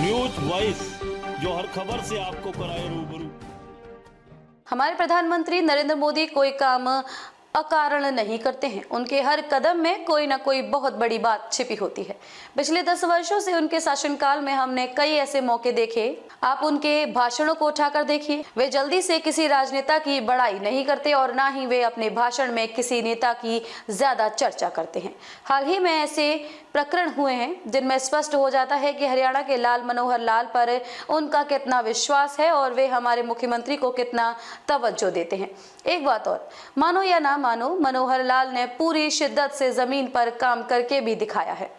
News voice, जो हर खबर से आपको कराए रूबरू। हमारे प्रधानमंत्री नरेंद्र मोदी कोई काम अकारण नहीं करते हैं। उनके हर कदम में कोई ना कोई बहुत बड़ी बात छिपी होती है। पिछले 10 वर्षों से उनके शासनकाल में हमने कई ऐसे मौके देखे। आप उनके भाषणों को उठाकर देखिए। वे जल्दी से किसी राजनेता की बड़ाई नहीं करते और ना ही वे अपने भाषण में किसी नेता की ज्यादा चर्चा करते हैं। हाल ही में ऐसे प्रकरण हुए हैं जिनमें स्पष्ट हो जाता है कि हरियाणा के लाल मनोहर लाल पर उनका कितना विश्वास है और वे हमारे मुख्यमंत्री को कितना तवज्जो देते हैं। एक बात और, मानो या ना मानो, मनोहर लाल ने पूरी शिद्दत से जमीन पर काम करके भी दिखाया है।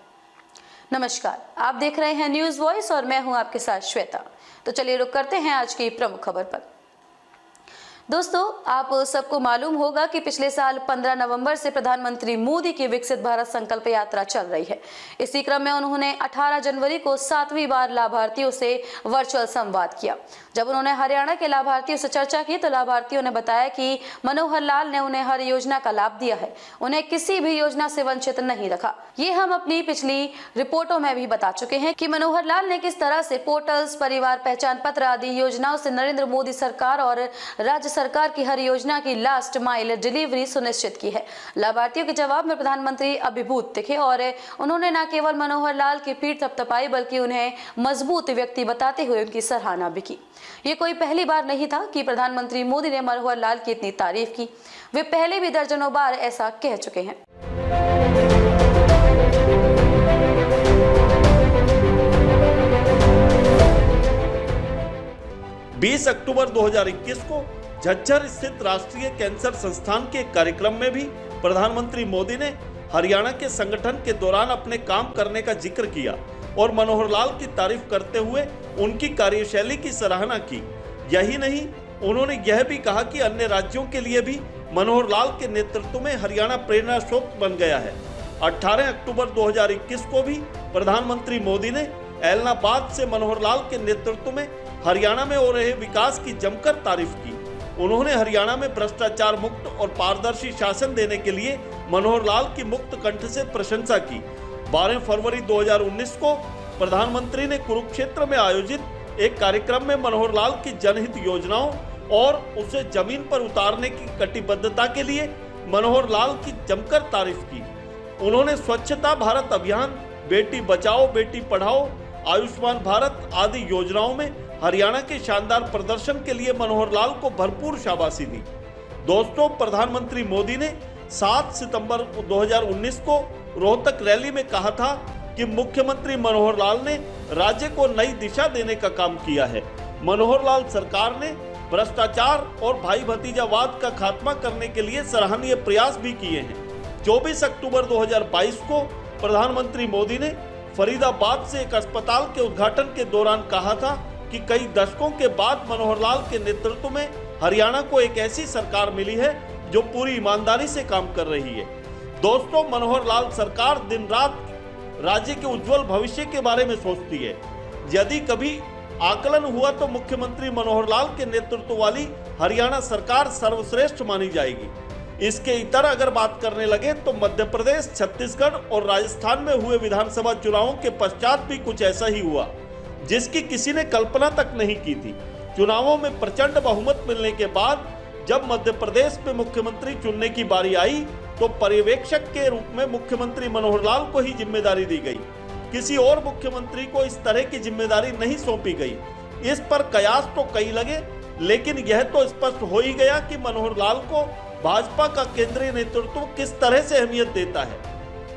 नमस्कार, आप देख रहे हैं न्यूज वॉइस और मैं हूं आपके साथ श्वेता। तो चलिए रुक करते हैं आज की प्रमुख खबर पर। दोस्तों, आप सबको मालूम होगा कि पिछले साल 15 नवंबर से प्रधानमंत्री मोदी की विकसित भारत संकल्प यात्रा चल रही है। इसी क्रम में उन्होंने 18 जनवरी को 7वीं बार लाभार्थियों से वर्चुअल संवाद किया। जब उन्होंने हरियाणा के लाभार्थियों से चर्चा की तो लाभार्थियों ने बताया कि मनोहर लाल ने उन्हें हर योजना का लाभ दिया है, उन्हें किसी भी योजना से वंचित नहीं रखा। ये हम अपनी पिछली रिपोर्टों में भी बता चुके हैं कि मनोहर लाल ने किस तरह से पोर्टल्स, परिवार पहचान पत्र आदि योजनाओं से नरेंद्र मोदी सरकार और राज्य सरकार की हर योजना की लास्ट माइल डिलीवरी सुनिश्चित की है। लाभार्थियों के जवाब में प्रधानमंत्री अभिभूत दिखे और उन्होंने न केवल मनोहर लाल की पीठ थपथपाई बल्कि उन्हें मजबूत व्यक्ति बताते हुए उनकी सराहना भी की। ये कोई पहली बार नहीं था कि प्रधानमंत्री मोदी ने मनोहर लाल की इतनी तारीफ की। वे पहले भी दर्जनों बार ऐसा कह चुके हैं। बीस अक्टूबर 2021 को झज्जर स्थित राष्ट्रीय कैंसर संस्थान के कार्यक्रम में भी प्रधानमंत्री मोदी ने हरियाणा के संगठन के दौरान अपने काम करने का जिक्र किया और मनोहर लाल की तारीफ करते हुए उनकी कार्यशैली की सराहना की। यही नहीं, उन्होंने यह भी कहा कि अन्य राज्यों के लिए भी मनोहर लाल के नेतृत्व में हरियाणा प्रेरणा स्रोत बन गया है। 18 अक्टूबर 2021 को भी प्रधानमंत्री मोदी ने ऐलनाबाद से मनोहर लाल के नेतृत्व में हरियाणा में हो रहे विकास की जमकर तारीफ की। उन्होंने हरियाणा में भ्रष्टाचार मुक्त और पारदर्शी शासन देने के लिए मनोहर लाल की मुक्त कंठ से प्रशंसा की। 12 फरवरी 2019 को प्रधानमंत्री ने कुरुक्षेत्र में आयोजित एक कार्यक्रम में मनोहर लाल की जनहित योजनाओं और उसे जमीन पर उतारने की कटिबद्धता के लिए मनोहर लाल की जमकर तारीफ की। उन्होंने स्वच्छता भारत अभियान, बेटी बचाओ बेटी पढ़ाओ, आयुष्मान भारत आदि योजनाओं में हरियाणा के शानदार प्रदर्शन के लिए मनोहर लाल को भरपूर शाबाशी दी। दोस्तों, प्रधानमंत्री मोदी ने 7 सितंबर 2019 को रोहतक रैली में कहा था कि मुख्यमंत्री मनोहर लाल ने राज्य को नई दिशा देने का काम किया है। मनोहर लाल सरकार ने भ्रष्टाचार और भाई भतीजावाद का खात्मा करने के लिए सराहनीय प्रयास भी किए हैं। 24 अक्टूबर 2022 को प्रधानमंत्री मोदी ने फरीदाबाद से एक अस्पताल के उद्घाटन के दौरान कहा था कि कई दशकों के बाद मनोहर लाल के नेतृत्व में हरियाणा को एक ऐसी सरकार मिली है जो पूरी ईमानदारी से काम कर रही है। दोस्तों, मनोहर लाल सरकार दिन रात राज्य के उज्जवल भविष्य के बारे में सोचती है। यदि कभी आकलन हुआ तो मुख्यमंत्री मनोहर लाल के नेतृत्व वाली हरियाणा सरकार सर्वश्रेष्ठ मानी जाएगी। इसके इतर अगर बात करने लगे तो मध्य प्रदेश, छत्तीसगढ़ और राजस्थान में हुए विधानसभा चुनावों के पश्चात भी कुछ ऐसा ही हुआ जिसकी किसी ने कल्पना तक नहीं की थी। चुनावों में प्रचंड बहुमत मिलने के बाद जब मध्य प्रदेश में मुख्यमंत्री चुनने की बारी आई तो पर्यवेक्षक के रूप में मुख्यमंत्री मनोहर लाल को ही जिम्मेदारी दी गई। किसी और मुख्यमंत्री को इस तरह की जिम्मेदारी नहीं सौंपी गई। इस पर कयास तो कई लगे, लेकिन यह तो स्पष्ट हो ही गया कि मनोहर लाल को भाजपा का केंद्रीय नेतृत्व किस तरह से अहमियत देता है।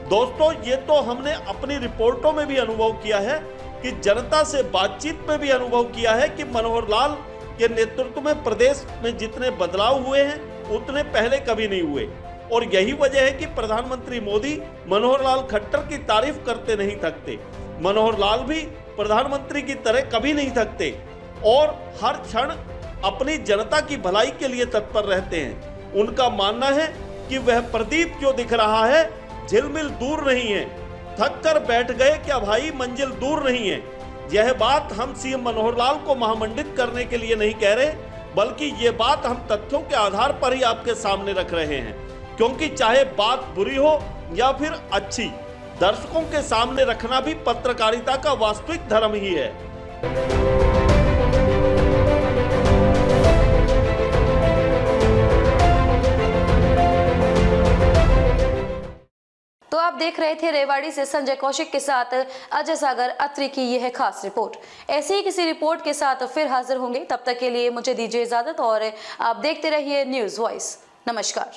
दोस्तों, ये तो हमने अपनी रिपोर्टों में भी अनुभव किया है कि जनता से बातचीत में भी अनुभव किया है कि मनोहर लाल के नेतृत्व में प्रदेश में जितने बदलाव हुए हैं उतने पहले कभी नहीं हुए। और यही वजह है कि प्रधानमंत्री मोदी मनोहर लाल खट्टर की तारीफ करते नहीं थकते। मनोहर लाल भी प्रधानमंत्री की तरह कभी नहीं थकते और हर क्षण अपनी जनता की भलाई के लिए तत्पर रहते हैं। उनका मानना है कि वह प्रदीप जो दिख रहा है झिलमिल दूर नहीं है, थक कर बैठ गए क्या भाई, मंजिल दूर नहीं है। यह बात हम सीएम मनोहर लाल को महामंडित करने के लिए नहीं कह रहे, बल्कि ये बात हम तथ्यों के आधार पर ही आपके सामने रख रहे हैं। क्योंकि चाहे बात बुरी हो या फिर अच्छी, दर्शकों के सामने रखना भी पत्रकारिता का वास्तविक धर्म ही है। तो आप देख रहे थे रेवाड़ी से संजय कौशिक के साथ अजय सागर अत्री की यह खास रिपोर्ट। ऐसी ही किसी रिपोर्ट के साथ फिर हाजिर होंगे, तब तक के लिए मुझे दीजिए इजाजत और आप देखते रहिए न्यूज़ वॉइस। नमस्कार।